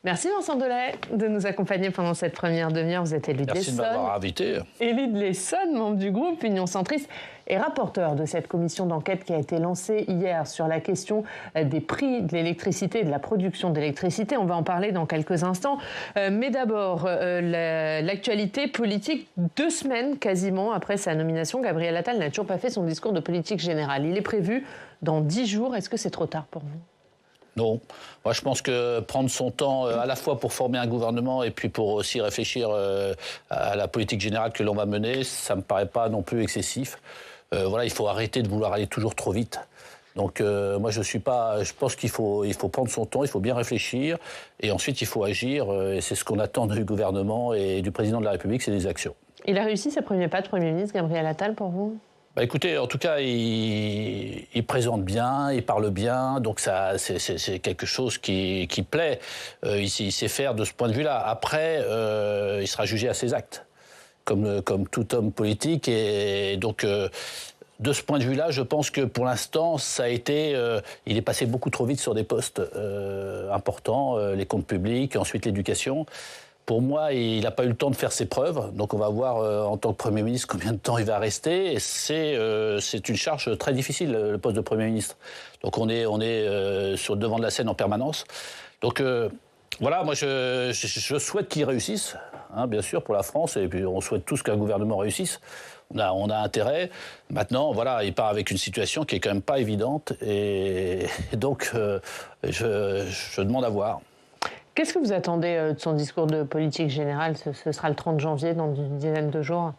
Merci Vincent Delahaye de nous accompagner pendant cette première demi-heure. Vous êtes élu de l'Essonne. Merci de m'avoir invité. Élu de l'Essonne, membre du groupe Union Centriste et rapporteur de cette commission d'enquête qui a été lancée hier sur la question des prix de l'électricité et de la production d'électricité. On va en parler dans quelques instants. Mais d'abord, l'actualité politique, 2 semaines quasiment après sa nomination, Gabriel Attal n'a toujours pas fait son discours de politique générale. Il est prévu dans 10 jours. Est-ce que c'est trop tard pour vous ? Non. Moi, je pense que prendre son temps à la fois pour former un gouvernement et puis pour aussi réfléchir à la politique générale que l'on va mener, ça ne me paraît pas non plus excessif. Voilà, il faut arrêter de vouloir aller toujours trop vite. Donc moi, je pense qu'il faut prendre son temps, il faut bien réfléchir et ensuite il faut agir. Et c'est ce qu'on attend du gouvernement et du président de la République, c'est des actions. Il a réussi ses premiers pas de Premier ministre, Gabriel Attal, pour vous ? Écoutez, en tout cas, il présente bien, il parle bien, donc ça, c'est quelque chose qui plaît. Il sait faire de ce point de vue-là. Après, il sera jugé à ses actes, comme tout homme politique. Et donc, de ce point de vue-là, je pense que pour l'instant, il est passé beaucoup trop vite sur des postes importants, les comptes publics, ensuite l'éducation. Pour moi, il n'a pas eu le temps de faire ses preuves. Donc on va voir en tant que Premier ministre combien de temps il va rester. Et c'est une charge très difficile, le poste de Premier ministre. Donc on est sur le devant de la scène en permanence. Donc voilà, moi je souhaite qu'il réussisse, hein, bien sûr, pour la France. Et puis on souhaite tous qu'un gouvernement réussisse. On a intérêt. Maintenant, voilà, il part avec une situation qui est quand même pas évidente. Et donc je demande à voir. Qu'est-ce que vous attendez de son discours de politique générale ? Ce sera le 30 janvier, dans une dizaine de jours.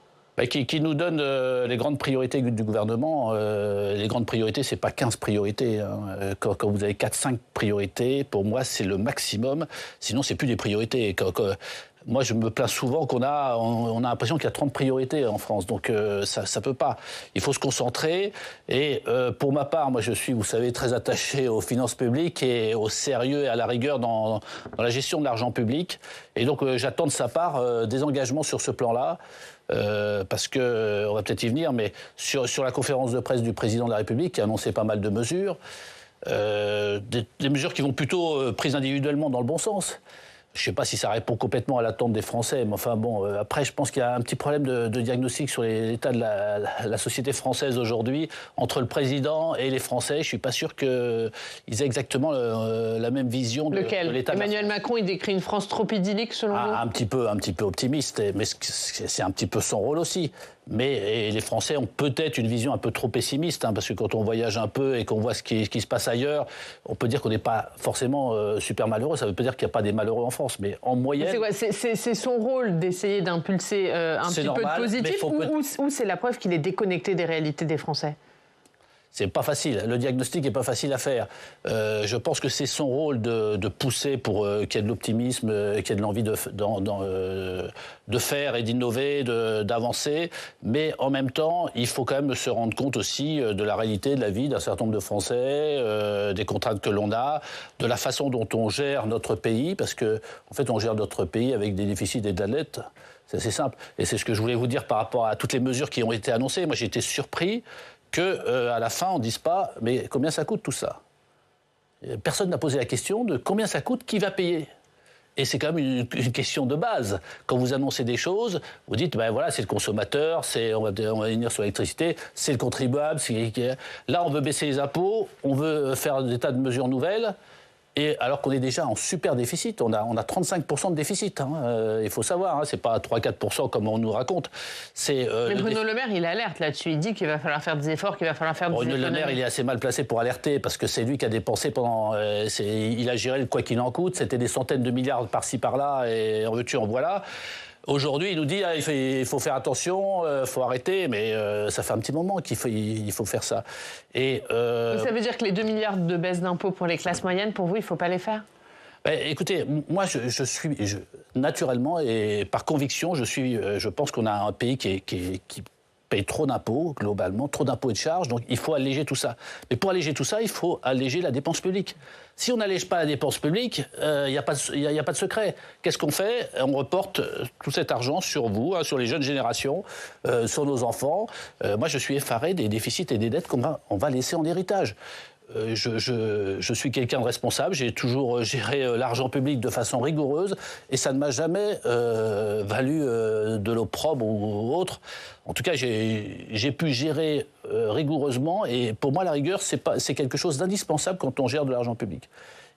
Qui nous donne les grandes priorités du gouvernement. Les grandes priorités, c'est pas 15 priorités. Hein. Quand vous avez 4-5 priorités, pour moi, c'est le maximum. Sinon, c'est plus des priorités. Moi, je me plains souvent on a l'impression qu'il y a 30 priorités en France. Donc, ça peut pas. Il faut se concentrer. Et pour ma part, moi, je suis, vous savez, très attaché aux finances publiques et au sérieux et à la rigueur dans la gestion de l'argent public. Et donc, j'attends de sa part des engagements sur ce plan-là. Parce que, on va peut-être y venir, mais sur la conférence de presse du président de la République, qui a annoncé pas mal de mesures, des mesures qui vont plutôt prises individuellement dans le bon sens. Je ne sais pas si ça répond complètement à l'attente des Français, mais enfin bon, après je pense qu'il y a un petit problème de diagnostic sur l'état de la société française aujourd'hui, entre le président et les Français. Je ne suis pas sûr qu'ils aient exactement la même vision de l'état. Emmanuel Macron, il décrit une France trop idyllique selon vous ? Un petit peu optimiste, mais c'est un petit peu son rôle aussi. Mais les Français ont peut-être une vision un peu trop pessimiste, hein, parce que quand on voyage un peu et qu'on voit ce qui se passe ailleurs, on peut dire qu'on n'est pas forcément super malheureux. Ça ne veut pas dire qu'il n'y a pas des malheureux en France, mais en moyenne... C'est son rôle d'essayer d'impulser un petit peu de positif, ou c'est la preuve qu'il est déconnecté des réalités des Français ? C'est pas facile. Le diagnostic est pas facile à faire. Je pense que c'est son rôle de pousser pour qu'il y ait de l'optimisme, qu'il y ait de l'envie de faire et d'innover, d'avancer. Mais en même temps, il faut quand même se rendre compte aussi de la réalité de la vie d'un certain nombre de Français, des contraintes que l'on a, de la façon dont on gère notre pays, parce que en fait, on gère notre pays avec des déficits et de la dette. C'est assez simple. Et c'est ce que je voulais vous dire par rapport à toutes les mesures qui ont été annoncées. Moi, j'ai été surpris qu'à la fin, on ne dise pas « mais combien ça coûte tout ça ?» Personne n'a posé la question de combien ça coûte, qui va payer. Et c'est quand même une question de base. Quand vous annoncez des choses, vous dites ben voilà, c'est le consommateur, on va venir sur l'électricité, c'est le contribuable. Là, on veut baisser les impôts, on veut faire des tas de mesures nouvelles. Et alors qu'on est déjà en super déficit, on a 35% de déficit. Hein. Il faut savoir, hein, c'est pas 3-4% comme on nous raconte. Mais Bruno Le Maire, il alerte là-dessus. Il dit qu'il va falloir faire des efforts, qu'il va falloir faire des économies. Bruno Le Maire, il est assez mal placé pour alerter parce que c'est lui qui a dépensé pendant. Il a géré le quoi qu'il en coûte. C'était des centaines de milliards par-ci par-là et en veux-tu en voilà. Aujourd'hui, il nous dit il faut faire attention, il faut arrêter, mais ça fait un petit moment qu'il faut faire ça. Donc ça veut dire que les 2 milliards de baisse d'impôts pour les classes moyennes, pour vous, il ne faut pas les faire ? Écoutez, moi, naturellement et par conviction, je pense qu'on a un pays qui paye trop d'impôts, globalement, trop d'impôts et de charges, donc il faut alléger tout ça. Mais pour alléger tout ça, il faut alléger la dépense publique. Si on n'allège pas la dépense publique, il n'y a pas de secret. Qu'est-ce qu'on fait ? On reporte tout cet argent sur vous, hein, sur les jeunes générations, sur nos enfants. Moi, je suis effaré des déficits et des dettes qu'on va laisser en héritage. je suis quelqu'un de responsable, j'ai toujours géré l'argent public de façon rigoureuse et ça ne m'a jamais valu de l'opprobre ou autre. En tout cas, j'ai pu gérer rigoureusement et pour moi, la rigueur, c'est quelque chose d'indispensable quand on gère de l'argent public.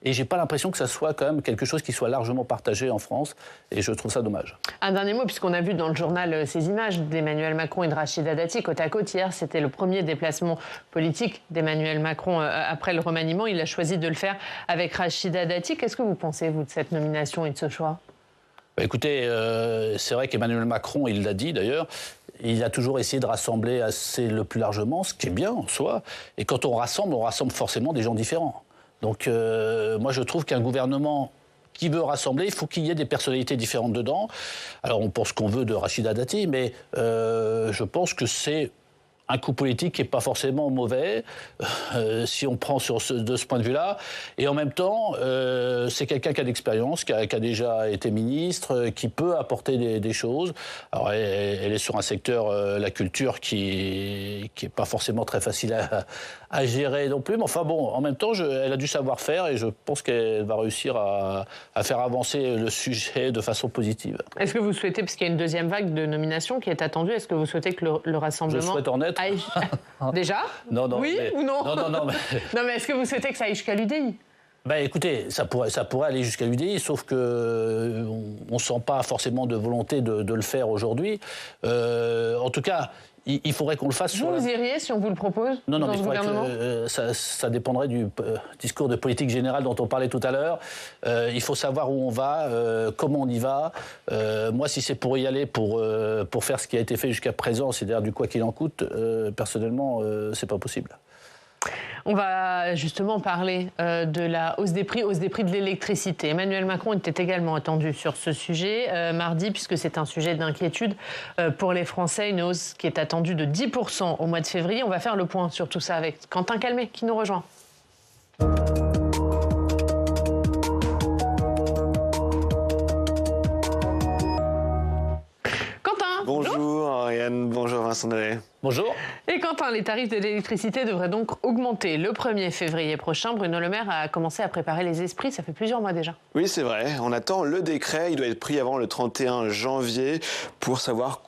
Et j'ai pas l'impression que ça soit quand même quelque chose qui soit largement partagé en France, et je trouve ça dommage. Un dernier mot, puisqu'on a vu dans le journal ces images d'Emmanuel Macron et de Rachida Dati côte à côte. Hier, c'était le premier déplacement politique d'Emmanuel Macron après le remaniement. Il a choisi de le faire avec Rachida Dati. Qu'est-ce que vous pensez, vous, de cette nomination et de ce choix ? Écoutez, c'est vrai qu'Emmanuel Macron, il l'a dit d'ailleurs, il a toujours essayé de rassembler le plus largement, ce qui est bien en soi. Et quand on rassemble forcément des gens différents. Donc moi je trouve qu'un gouvernement qui veut rassembler, il faut qu'il y ait des personnalités différentes dedans. Alors on pense qu'on veut de Rachida Dati, mais je pense que c'est un coup politique qui n'est pas forcément mauvais, si on prend de ce point de vue-là. Et en même temps, c'est quelqu'un qui a d'expérience, qui a déjà été ministre, qui peut apporter des choses. Alors, elle est sur un secteur, la culture, qui n'est pas forcément très facile à gérer non plus. Mais enfin bon, en même temps, elle a du savoir-faire et je pense qu'elle va réussir à faire avancer le sujet de façon positive. Est-ce que vous souhaitez, parce qu'il y a une deuxième vague de nominations qui est attendue, est-ce que vous souhaitez que le rassemblement... Je souhaite en être. Déjà ? Non, oui mais, ou non ? Non, mais... Non, mais est-ce que vous souhaitez que ça aille jusqu'à l'UDI ? Écoutez, ça pourrait aller jusqu'à l'UDI, sauf qu'on ne sent pas forcément de volonté de le faire aujourd'hui. En tout cas, il faudrait qu'on le fasse. Vous iriez si on vous le propose Non, dans mais ce gouvernement ? ça dépendrait du discours de politique générale dont on parlait tout à l'heure. Il faut savoir où on va, comment on y va. Moi, si c'est pour y aller, pour faire ce qui a été fait jusqu'à présent, c'est-à-dire du quoi qu'il en coûte, personnellement, c'est pas possible. On va justement parler de la hausse des prix de l'électricité. Emmanuel Macron était également attendu sur ce sujet mardi, puisque c'est un sujet d'inquiétude pour les Français, une hausse qui est attendue de 10% au mois de février. On va faire le point sur tout ça avec Quentin Calmet qui nous rejoint. Bonjour Ariane, bonjour Vincent Delay. Bonjour. Et Quentin, les tarifs de l'électricité devraient donc augmenter le 1er février prochain. Bruno Le Maire a commencé à préparer les esprits, ça fait plusieurs mois déjà. Oui, c'est vrai. On attend le décret. Il doit être pris avant le 31 janvier pour savoir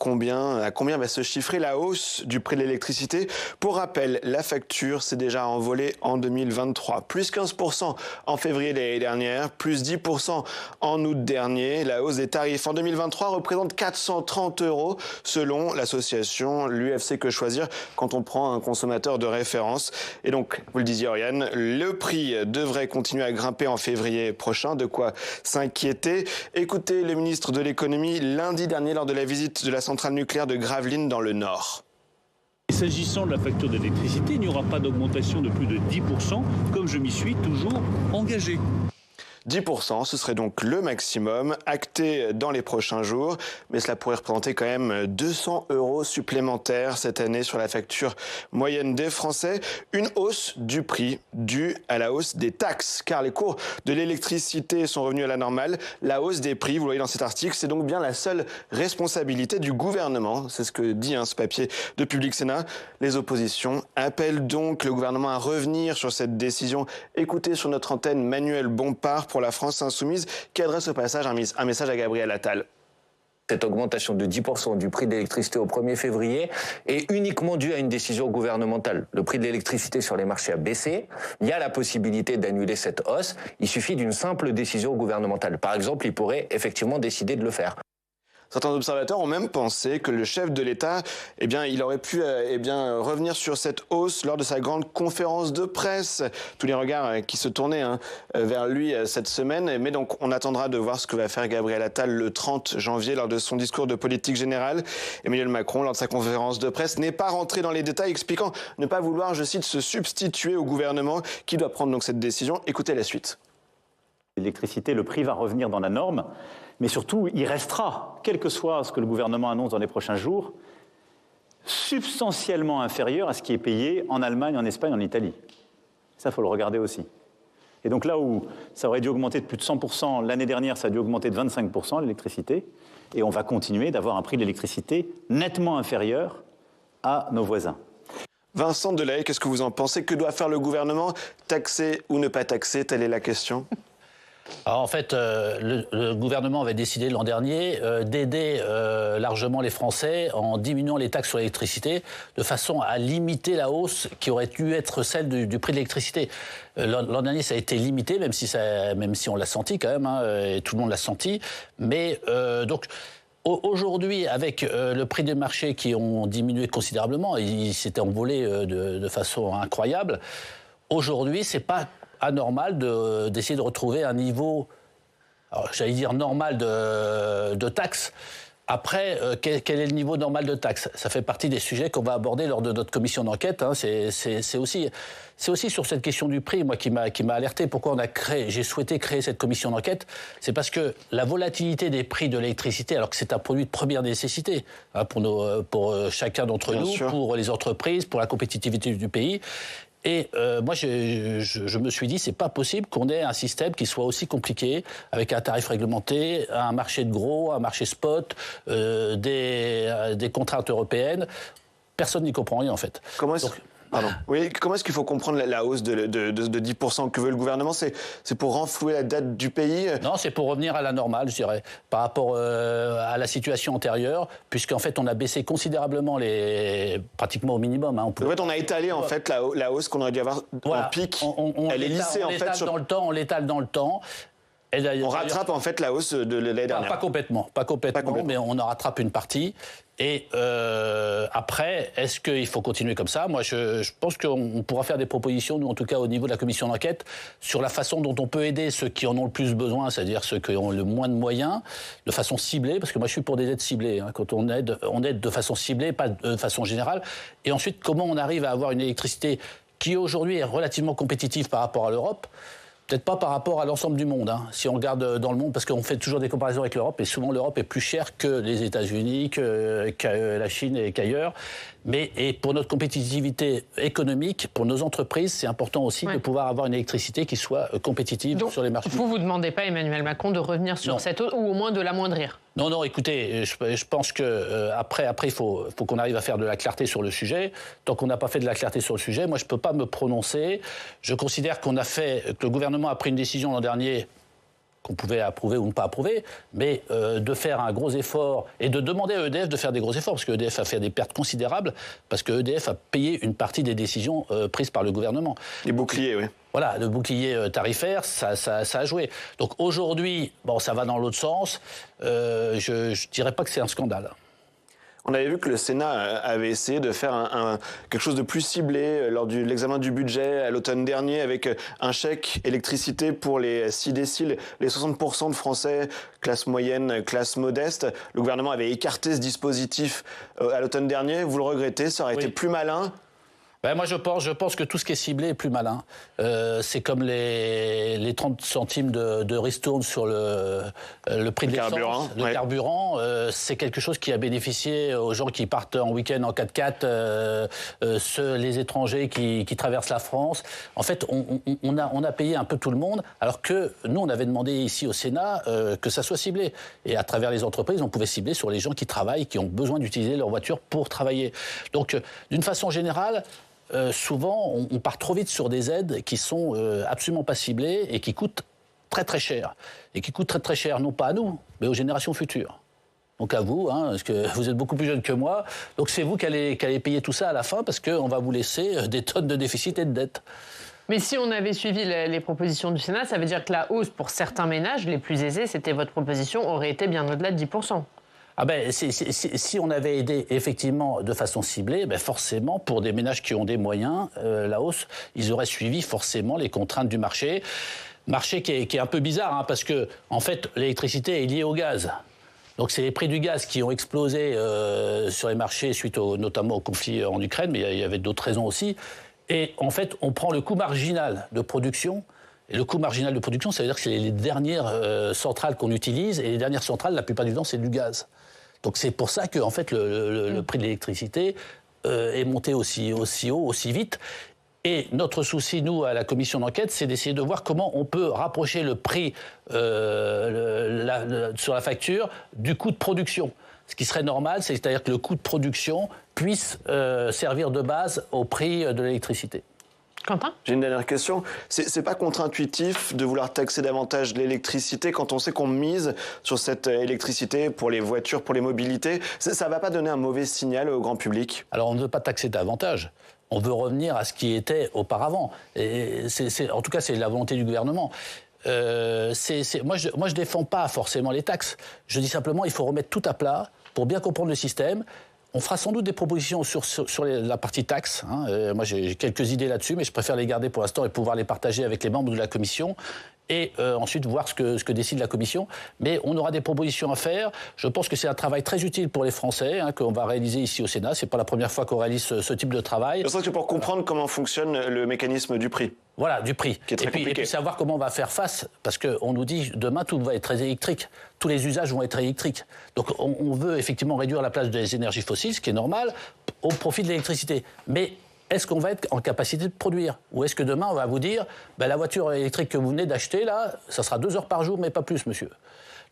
à combien va se chiffrer la hausse du prix de l'électricité. Pour rappel, la facture s'est déjà envolée en 2023. Plus 15% en février de l'année dernière, plus 10% en août dernier. La hausse des tarifs en 2023 représente 430 € selon l'association l'UFC Que Choisir quand on prend un consommateur de référence. Et donc, vous le disiez Oriane, le prix devrait continuer à grimper en février prochain, de quoi s'inquiéter. Écoutez le ministre de l'économie lundi dernier lors de la visite de la centrale nucléaire de Gravelines dans le Nord. S'agissant de la facture d'électricité, il n'y aura pas d'augmentation de plus de 10%, comme je m'y suis toujours engagé. 10%, ce serait donc le maximum, acté dans les prochains jours. Mais cela pourrait représenter quand même 200 € supplémentaires cette année sur la facture moyenne des Français. Une hausse du prix due à la hausse des taxes, car les cours de l'électricité sont revenus à la normale. La hausse des prix, vous le voyez dans cet article, c'est donc bien la seule responsabilité du gouvernement. C'est ce que dit ce papier de Public Sénat. Les oppositions appellent donc le gouvernement à revenir sur cette décision. Écoutez sur notre antenne Manuel Bompard pour la France Insoumise, qui adresse au passage un message à Gabriel Attal. Cette augmentation de 10% du prix de l'électricité au 1er février est uniquement due à une décision gouvernementale. Le prix de l'électricité sur les marchés a baissé. Il y a la possibilité d'annuler cette hausse. Il suffit d'une simple décision gouvernementale. Par exemple, il pourrait effectivement décider de le faire. Certains observateurs ont même pensé que le chef de l'État, il aurait pu revenir sur cette hausse lors de sa grande conférence de presse. Tous les regards qui se tournaient vers lui cette semaine. Mais donc, on attendra de voir ce que va faire Gabriel Attal le 30 janvier lors de son discours de politique générale. Emmanuel Macron, lors de sa conférence de presse, n'est pas rentré dans les détails, expliquant ne pas vouloir, je cite, se substituer au gouvernement qui doit prendre donc cette décision. Écoutez la suite. L'électricité, le prix va revenir dans la norme. Mais surtout, il restera, quel que soit ce que le gouvernement annonce dans les prochains jours, substantiellement inférieur à ce qui est payé en Allemagne, en Espagne, en Italie. Ça, il faut le regarder aussi. Et donc là où ça aurait dû augmenter de plus de 100%, l'année dernière, ça a dû augmenter de 25% l'électricité, et on va continuer d'avoir un prix de l'électricité nettement inférieur à nos voisins. Vincent Delahaye, qu'est-ce que vous en pensez? Que doit faire le gouvernement? Taxer ou ne pas taxer? Telle est la question. Alors en fait, le gouvernement avait décidé l'an dernier d'aider largement les Français en diminuant les taxes sur l'électricité de façon à limiter la hausse qui aurait dû être celle du prix de l'électricité. L'an dernier, ça a été limité, même si on l'a senti quand même, et tout le monde l'a senti. Mais donc aujourd'hui, avec le prix des marchés qui ont diminué considérablement, ils s'étaient envolés de façon incroyable. Aujourd'hui, c'est pas anormal d'essayer de retrouver un niveau, j'allais dire normal de taxes. Après, quel est le niveau normal de taxes? Ça fait partie des sujets qu'on va aborder lors de notre commission d'enquête. C'est aussi sur cette question du prix, moi, qui m'a alerté. Pourquoi j'ai souhaité créer cette commission d'enquête? C'est parce que la volatilité des prix de l'électricité, alors que c'est un produit de première nécessité pour chacun d'entre nous, pour les entreprises, pour la compétitivité du pays. Et moi, je me suis dit, c'est pas possible qu'on ait un système qui soit aussi compliqué, avec un tarif réglementé, un marché de gros, un marché spot, des contraintes européennes. Personne n'y comprend rien, en fait. Comment est-ce qu'il faut comprendre la hausse de 10% que veut le gouvernement? C'est pour renflouer la dette du pays? Non, c'est pour revenir à la normale, je dirais, par rapport à la situation antérieure, puisqu'en fait, on a baissé considérablement pratiquement au minimum. En fait, on a étalé en fait la hausse qu'on aurait dû avoir en pic. Elle est lissée en fait. On l'étale dans le temps. On rattrape en fait la hausse de l'année dernière. Pas complètement, mais on en rattrape une partie. Et après, est-ce qu'il faut continuer comme ça? Moi, je pense qu'on pourra faire des propositions, nous en tout cas au niveau de la commission d'enquête, sur la façon dont on peut aider ceux qui en ont le plus besoin, c'est-à-dire ceux qui ont le moins de moyens, de façon ciblée, parce que moi je suis pour des aides ciblées. Quand on aide de façon ciblée, pas de façon générale. Et ensuite, comment on arrive à avoir une électricité qui aujourd'hui est relativement compétitive par rapport à l'Europe? Peut-être pas par rapport à l'ensemble du monde, si on regarde dans le monde, parce qu'on fait toujours des comparaisons avec l'Europe, et souvent l'Europe est plus chère que les États-Unis, que la Chine et qu'ailleurs. Et pour notre compétitivité économique, pour nos entreprises, c'est important aussi de pouvoir avoir une électricité qui soit compétitive sur les marchés. Vous ne demandez pas, Emmanuel Macron, de revenir sur cette hausse, ou au moins de l'amoindrir? Non, écoutez, je pense que après il faut qu'on arrive à faire de la clarté sur le sujet. Tant qu'on n'a pas fait de la clarté sur le sujet, moi je ne peux pas me prononcer. Je considère que le gouvernement a pris une décision l'an dernier qu'on pouvait approuver ou ne pas approuver, mais de faire un gros effort et de demander à EDF de faire des gros efforts, parce que EDF a fait des pertes considérables, parce que EDF a payé une partie des décisions prises par le gouvernement. Les boucliers, oui. Voilà, le bouclier tarifaire, ça a joué. Donc aujourd'hui, ça va dans l'autre sens. Je ne dirais pas que c'est un scandale. On avait vu que le Sénat avait essayé de faire quelque chose de plus ciblé lors de l'examen du budget à l'automne dernier, avec un chèque électricité pour les 6 déciles, les 60% de Français, classe moyenne, classe modeste. Le gouvernement avait écarté ce dispositif à l'automne dernier. Vous le regrettez? Ça aurait été plus malin? Moi, je pense que tout ce qui est ciblé est plus malin. C'est comme les 30 centimes de ristourne sur le prix de l'essence, le carburant. C'est quelque chose qui a bénéficié aux gens qui partent en week-end en 4x4, les étrangers qui traversent la France. En fait, on a payé un peu tout le monde, alors que nous, on avait demandé ici au Sénat que ça soit ciblé. Et à travers les entreprises, on pouvait cibler sur les gens qui travaillent, qui ont besoin d'utiliser leur voiture pour travailler. Donc, d'une façon générale, souvent, on part trop vite sur des aides qui sont absolument pas ciblées et qui coûtent très très cher. Et qui coûtent très très cher, non pas à nous, mais aux générations futures. Donc à vous, parce que vous êtes beaucoup plus jeune que moi. Donc c'est vous qui allez payer tout ça à la fin, parce qu'on va vous laisser des tonnes de déficit et de dettes. Mais si on avait suivi les propositions du Sénat, ça veut dire que la hausse pour certains ménages, les plus aisés, c'était votre proposition, aurait été bien au-delà de 10%. Si on avait aidé effectivement de façon ciblée, forcément, pour des ménages qui ont des moyens, la hausse, ils auraient suivi forcément les contraintes du marché. Marché qui est un peu bizarre, parce que, en fait, l'électricité est liée au gaz. Donc c'est les prix du gaz qui ont explosé sur les marchés suite notamment au conflit en Ukraine, mais il y avait d'autres raisons aussi. Et en fait, on prend le coût marginal de production. Et le coût marginal de production, ça veut dire que c'est les dernières centrales qu'on utilise. Et les dernières centrales, la plupart du temps, c'est du gaz. Donc c'est pour ça que en fait, le prix de l'électricité est monté aussi haut, aussi vite. Et notre souci, nous, à la commission d'enquête, c'est d'essayer de voir comment on peut rapprocher le prix sur la facture du coût de production. Ce qui serait normal, c'est-à-dire que le coût de production puisse servir de base au prix de l'électricité. Quentin ? J'ai une dernière question. C'est pas contre-intuitif de vouloir taxer davantage l'électricité quand on sait qu'on mise sur cette électricité pour les voitures, pour les mobilités? Ça va pas donner un mauvais signal au grand public? Alors on ne veut pas taxer davantage. On veut revenir à ce qui était auparavant. Et en tout cas, c'est la volonté du gouvernement. Moi, je défends pas forcément les taxes. Je dis simplement qu'il faut remettre tout à plat pour bien comprendre le système. On fera sans doute des propositions sur la partie taxe. Moi, j'ai quelques idées là-dessus, mais je préfère les garder pour l'instant et pouvoir les partager avec les membres de la Commission. Et ensuite voir ce que décide la Commission. Mais on aura des propositions à faire. Je pense que c'est un travail très utile pour les Français qu'on va réaliser ici au Sénat. C'est pas la première fois qu'on réalise ce type de travail. C'est ça que pour comprendre comment fonctionne le mécanisme du prix. Voilà, du prix. Qui est très compliqué. Et puis savoir comment on va faire face, parce qu'on nous dit demain tout va être très électrique. Tous les usages vont être électriques. Donc on veut effectivement réduire la place des énergies fossiles, ce qui est normal, au profit de l'électricité. Mais est-ce qu'on va être en capacité de produire? Ou est-ce que demain on va vous dire la voiture électrique que vous venez d'acheter, là, ça sera 2 heures par jour, mais pas plus, monsieur?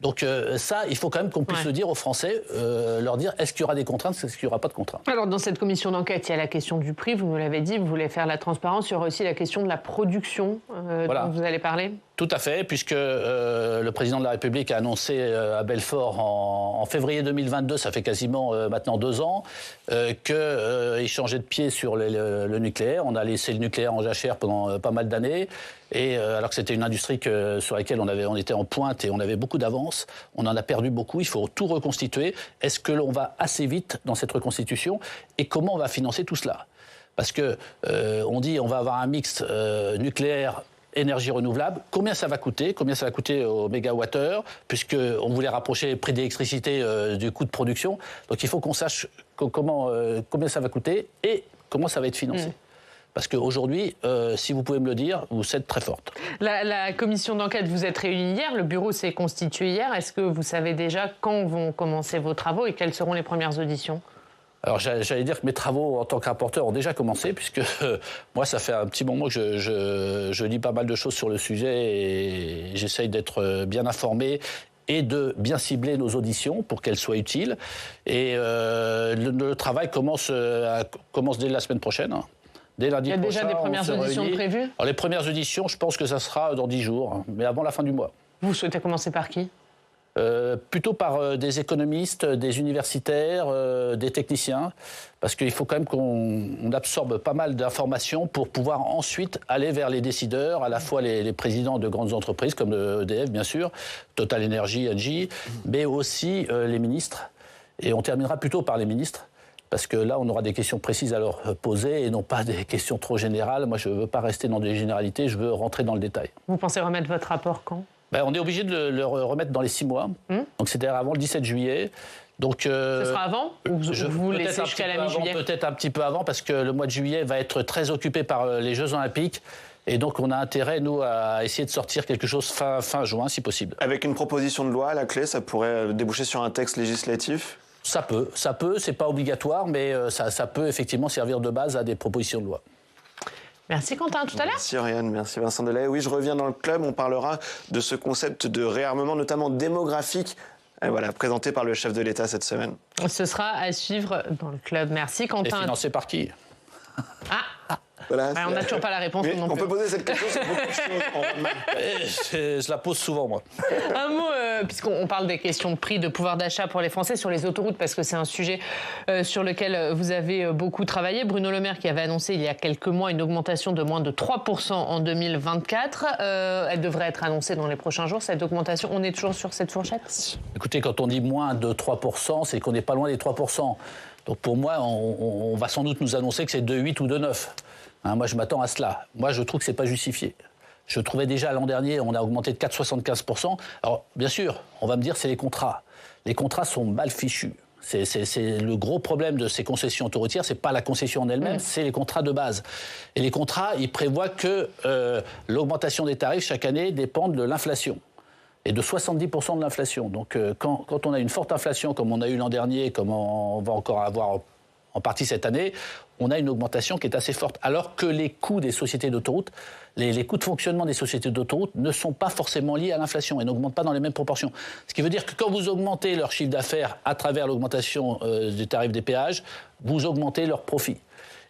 Donc ça, il faut quand même qu'on puisse le dire aux Français, leur dire est-ce qu'il y aura des contraintes, est-ce qu'il n'y aura pas de contraintes. Alors dans cette commission d'enquête, il y a la question du prix, vous nous l'avez dit, vous voulez faire la transparence, il y aura aussi la question de la production dont vous allez parler. Tout à fait, puisque le président de la République a annoncé à Belfort en février 2022, ça fait quasiment maintenant 2 ans, qu'il changeait de pied sur le nucléaire. On a laissé le nucléaire en jachère pendant pas mal d'années, et alors que c'était une industrie sur laquelle on était en pointe et on avait beaucoup d'avance, on en a perdu beaucoup, il faut tout reconstituer. Est-ce que l'on va assez vite dans cette reconstitution et comment on va financer tout cela? Parce que on dit on va avoir un mix nucléaire énergie renouvelable, combien ça va coûter au mégawattheure, puisqu'on voulait rapprocher les prix d'électricité du coût de production. Donc il faut qu'on sache combien ça va coûter et comment ça va être financé. Parce qu'aujourd'hui, si vous pouvez me le dire, vous êtes très forte. La commission d'enquête, vous êtes réunie hier, le bureau s'est constitué hier. Est-ce que vous savez déjà quand vont commencer vos travaux et quelles seront les premières auditions ? Alors j'allais dire que mes travaux en tant que rapporteur ont déjà commencé, puisque moi ça fait un petit moment que je lis pas mal de choses sur le sujet et j'essaye d'être bien informé et de bien cibler nos auditions pour qu'elles soient utiles. Et le travail commence dès la semaine prochaine. Dès lundi prochain. Il y a déjà des premières auditions prévues ? Alors les premières auditions, je pense que ça sera dans 10 jours, mais avant la fin du mois. Vous souhaitez commencer par qui ? Plutôt par des économistes, des universitaires, des techniciens, parce qu'il faut quand même qu'on absorbe pas mal d'informations pour pouvoir ensuite aller vers les décideurs, à la fois les présidents de grandes entreprises comme EDF bien sûr, Total Energy, Engie, mais aussi les ministres. Et on terminera plutôt par les ministres, parce que là on aura des questions précises à leur poser et non pas des questions trop générales. Moi je ne veux pas rester dans des généralités, je veux rentrer dans le détail. Vous pensez remettre votre rapport quand ? On est obligé de le remettre dans les 6 mois. Donc c'est-à-dire avant le 17 juillet. Donc, ce sera avant ou vous laissez jusqu'à la mi-juillet ? Peut-être un petit peu avant, parce que le mois de juillet va être très occupé par les Jeux Olympiques. Et donc on a intérêt, nous, à essayer de sortir quelque chose fin juin, si possible. Avec une proposition de loi à la clé, ça pourrait déboucher sur un texte législatif ? Ça peut, c'est pas obligatoire, mais ça peut effectivement servir de base à des propositions de loi. Merci Quentin, tout à l'heure. Merci Oriane, merci Vincent Delahaye. Oui, je reviens dans le club, on parlera de ce concept de réarmement, notamment démographique, présenté par le chef de l'État cette semaine. Ce sera à suivre dans le club. Merci Quentin. Et financé par qui ? Voilà, on n'a toujours pas la réponse. Mais on peut poser cette question sur beaucoup de choses. Je la pose souvent, moi. Un mot, puisqu'on parle des questions de prix, de pouvoir d'achat pour les Français sur les autoroutes, parce que c'est un sujet sur lequel vous avez beaucoup travaillé. Bruno Le Maire qui avait annoncé il y a quelques mois une augmentation de moins de 3% en 2024. Elle devrait être annoncée dans les prochains jours, cette augmentation. On est toujours sur cette fourchette ? Écoutez, quand on dit moins de 3%, c'est qu'on n'est pas loin des 3%. Donc pour moi, on va sans doute nous annoncer que c'est de 8 ou de 9. Moi, je m'attends à cela. Moi, je trouve que ce n'est pas justifié. Je trouvais déjà l'an dernier, on a augmenté de 4,75%. Alors, bien sûr, on va me dire c'est les contrats. Les contrats sont mal fichus. C'est le gros problème de ces concessions autoroutières, c'est pas la concession en elle-même, c'est les contrats de base. Et les contrats, ils prévoient que l'augmentation des tarifs chaque année dépend de l'inflation. Et de 70% de l'inflation. Donc quand on a une forte inflation, comme on a eu l'an dernier, comme on va encore avoir en partie cette année, on a une augmentation qui est assez forte. Alors que les coûts des sociétés d'autoroutes, les coûts de fonctionnement des sociétés d'autoroutes ne sont pas forcément liés à l'inflation et n'augmentent pas dans les mêmes proportions. Ce qui veut dire que quand vous augmentez leur chiffre d'affaires à travers l'augmentation des tarifs des péages, vous augmentez leurs profits.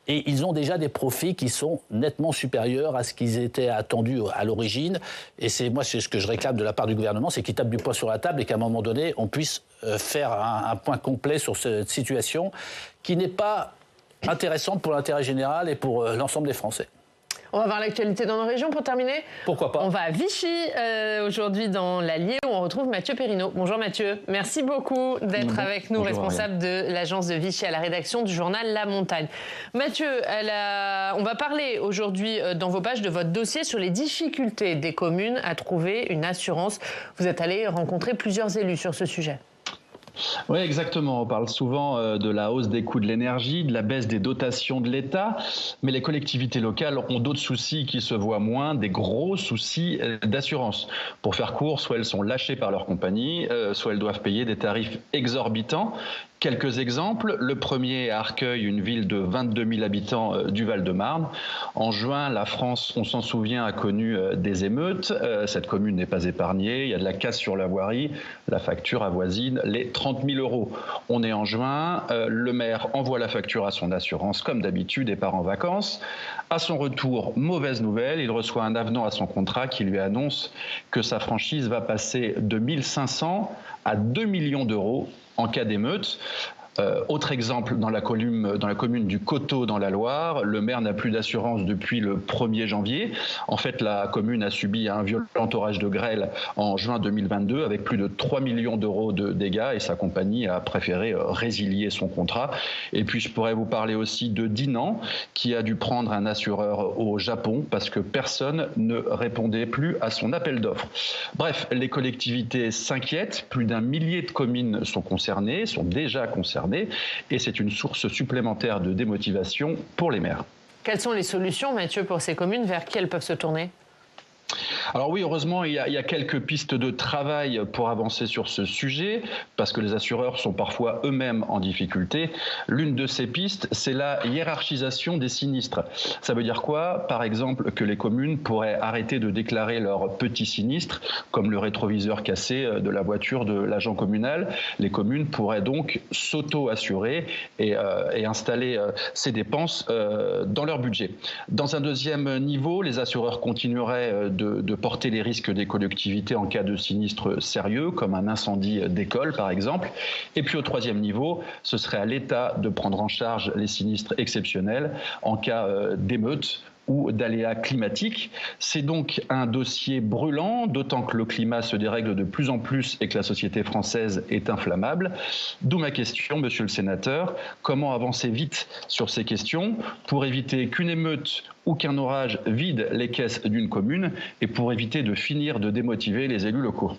Et ils ont déjà des profits qui sont nettement supérieurs à ce qu'ils étaient attendus à l'origine. Et c'est ce que je réclame de la part du gouvernement, c'est qu'il tape du poing sur la table et qu'à un moment donné, on puisse faire un point complet sur cette situation qui n'est pas intéressante pour l'intérêt général et pour l'ensemble des Français. On va voir l'actualité dans nos régions pour terminer. Pourquoi pas. On va à Vichy aujourd'hui dans l'Allier où on retrouve Mathieu Perrineau. Bonjour Mathieu, merci beaucoup d'être avec nous, responsable de l'agence de Vichy à la rédaction du journal La Montagne. Mathieu, on va parler aujourd'hui dans vos pages de votre dossier sur les difficultés des communes à trouver une assurance. Vous êtes allé rencontrer plusieurs élus sur ce sujet. Oui, exactement. On parle souvent de la hausse des coûts de l'énergie, de la baisse des dotations de l'État, mais les collectivités locales ont d'autres soucis qui se voient moins, des gros soucis d'assurance. Pour faire court, soit elles sont lâchées par leur compagnie, soit elles doivent payer des tarifs exorbitants. Quelques exemples. Le premier à Arcueil, une ville de 22 000 habitants du Val-de-Marne. En juin, la France, on s'en souvient, a connu des émeutes. Cette commune n'est pas épargnée. Il y a de la casse sur la voirie. La facture avoisine les 30 000 €. On est en juin. Le maire envoie la facture à son assurance, comme d'habitude, et part en vacances. À son retour, mauvaise nouvelle, il reçoit un avenant à son contrat qui lui annonce que sa franchise va passer de 1 500 à 2 millions d'euros en cas d'émeute. Autre exemple, dans la commune du Coteau dans la Loire, le maire n'a plus d'assurance depuis le 1er janvier. En fait, la commune a subi un violent orage de grêle en juin 2022 avec plus de 3 millions d'euros de dégâts et sa compagnie a préféré résilier son contrat. Et puis, je pourrais vous parler aussi de Dinan qui a dû prendre un assureur au Japon parce que personne ne répondait plus à son appel d'offres. Bref, les collectivités s'inquiètent. Plus d'1 millier de communes sont concernées, sont déjà concernées. Et c'est une source supplémentaire de démotivation pour les maires. Quelles sont les solutions, Mathieu, pour ces communes? Vers qui elles peuvent se tourner? Alors oui, heureusement, il y a quelques pistes de travail pour avancer sur ce sujet, parce que les assureurs sont parfois eux-mêmes en difficulté. L'une de ces pistes, c'est la hiérarchisation des sinistres. Ça veut dire quoi? Par exemple, que les communes pourraient arrêter de déclarer leurs petits sinistres, comme le rétroviseur cassé de la voiture de l'agent communal. Les communes pourraient donc s'auto-assurer et installer ces dépenses dans leur budget. Dans un deuxième niveau, les assureurs continueraient de porter les risques des collectivités en cas de sinistre sérieux, comme un incendie d'école par exemple. Et puis au troisième niveau, ce serait à l'État de prendre en charge les sinistres exceptionnels en cas d'émeute ou d'aléas climatiques. C'est donc un dossier brûlant, d'autant que le climat se dérègle de plus en plus et que la société française est inflammable. D'où ma question, monsieur le sénateur, comment avancer vite sur ces questions pour éviter qu'une émeute ou qu'un orage vide les caisses d'une commune et pour éviter de finir de démotiver les élus locaux?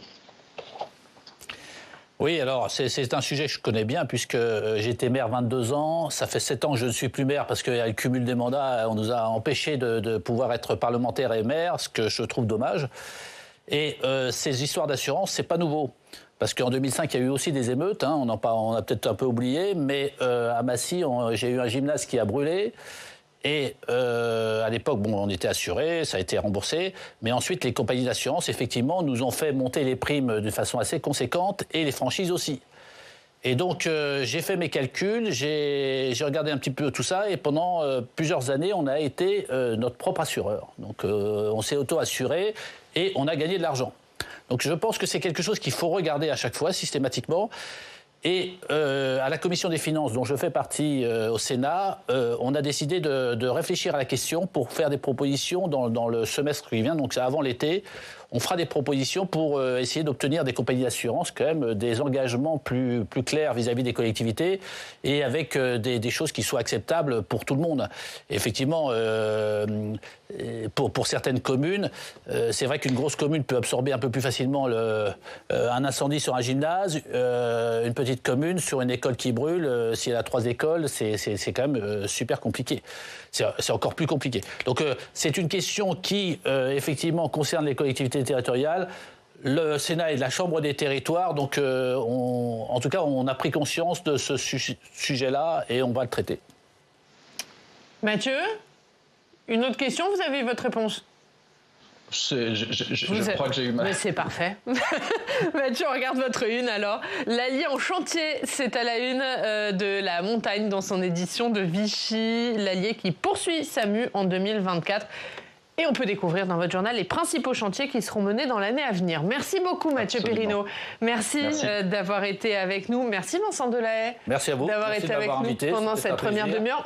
Oui, alors c'est un sujet que je connais bien puisque j'étais maire 22 ans. Ça fait 7 ans que je ne suis plus maire parce qu'il y a le cumul des mandats. On nous a empêchés de pouvoir être parlementaire et maire, ce que je trouve dommage. Et ces histoires d'assurance, c'est pas nouveau. Parce qu'en 2005, il y a eu aussi des émeutes. Hein, on a peut-être un peu oublié. Mais à Massy, j'ai eu un gymnase qui a brûlé. Et à l'époque, on était assurés, ça a été remboursé. Mais ensuite, les compagnies d'assurance, effectivement, nous ont fait monter les primes de façon assez conséquente et les franchises aussi. Et donc, j'ai fait mes calculs, j'ai regardé un petit peu tout ça. Et pendant plusieurs années, on a été notre propre assureur. Donc, on s'est auto-assuré et on a gagné de l'argent. Donc, je pense que c'est quelque chose qu'il faut regarder à chaque fois, systématiquement. Et à la commission des finances, dont je fais partie au Sénat, on a décidé de réfléchir à la question pour faire des propositions dans le semestre qui vient, donc c'est avant l'été. On fera des propositions pour essayer d'obtenir des compagnies d'assurance, quand même, des engagements plus clairs vis-à-vis des collectivités et avec des choses qui soient acceptables pour tout le monde. Et effectivement, pour certaines communes, c'est vrai qu'une grosse commune peut absorber un peu plus facilement un incendie sur un gymnase, une petite commune sur une école qui brûle, si elle a 3 écoles, c'est quand même super compliqué. C'est encore plus compliqué. Donc c'est une question qui, effectivement, concerne les collectivités territoriales. le Sénat est de la Chambre des territoires, donc en tout cas, on a pris conscience de ce sujet-là et on va le traiter. Mathieu, une autre question, vous avez votre réponse? Je crois que j'ai eu ma... Mais c'est parfait. Mathieu, on regarde votre une alors. L'Allier en chantier, c'est à la une de La Montagne dans son édition de Vichy. L'Allier qui poursuit sa mue en 2024. Et on peut découvrir dans votre journal les principaux chantiers qui seront menés dans l'année à venir. Merci beaucoup Mathieu Perrineau. Merci. D'avoir été avec nous. Merci Vincent Delahaye. Merci à vous. D'avoir été avec nous pendant cette première demi-heure.